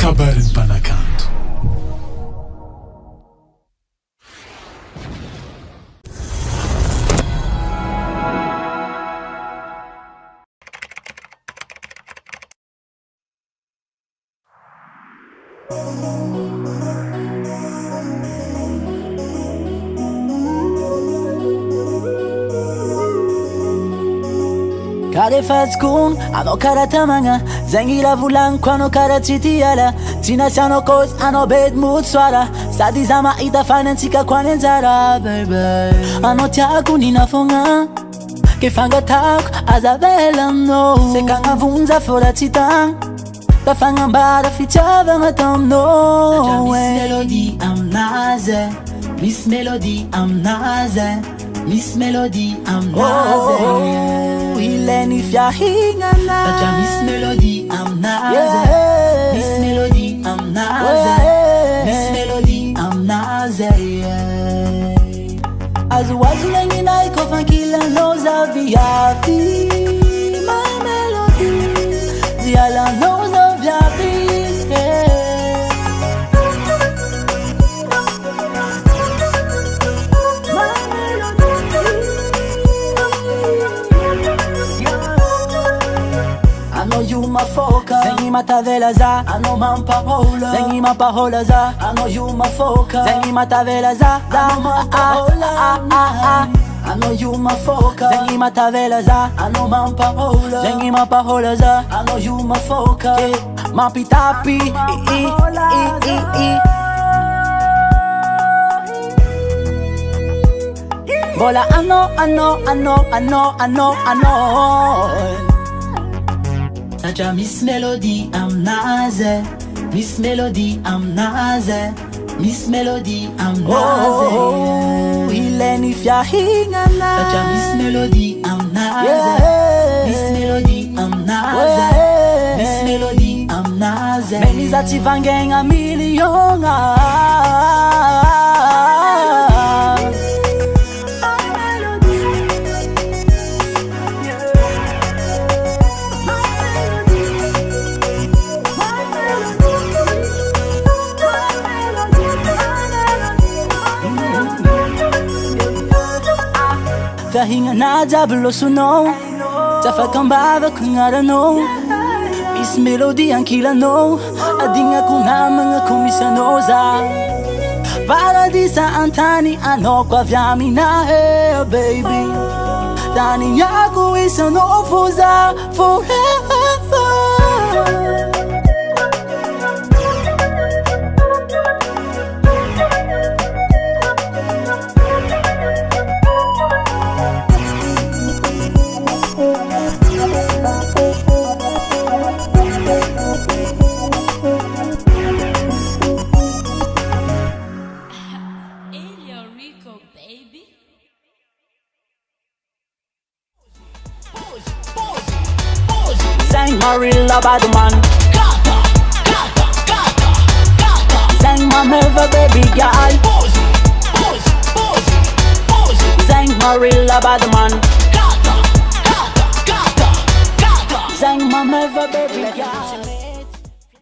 Kabarin Panakanto. Kare fazkun, ano karatamanga Zengila vulan kwano karatitiala Tina siano koz ano bed mood swara Sadi zama ita finantika kwanenzara baby Ano tiaku ninafonga Kefanga taku azabela no Sekanga vunza fora titang Bafanga mbara fichava matam no Miss Melody I'm naze Miss Melody I'm naze Miss Melody I'm naze Ileni fya hingana Saja Miss Melody I'm naze Miss Melody I'm naze Miss Melody I'm naze Azuazu lengi na iko fankila noza viafi My Melody Ziala noza viafi You my focus, zengi matavela za, ano mampahola. Zengi mampahola za, ano you my focus. Zengi matavela za, ano mampahola. I know you my focus. Zengi matavela za, ano mampahola. Zengi mampahola za, I know you my focus. Mapitapi, Bola I know. Saja Miss Melody I'm naze Miss Melody I'm naze Miss Melody I'm naze Ileni fya hingana Saja Miss Melody I'm naze Miss Melody I'm naze Miss Melody I'm naze Meniza tivangenga miliyonga Fahinga na diablo suno Tafakambava kungara no Miss Melody ang kila no Adinga ko nga mga komisanoza Paradisa antani ano kwa vyami na hey baby Tani yako isa no fuza forever Sang Marilla by the man Sang my Melva baby girl Sang Marilla by the man Sang my Melva baby girl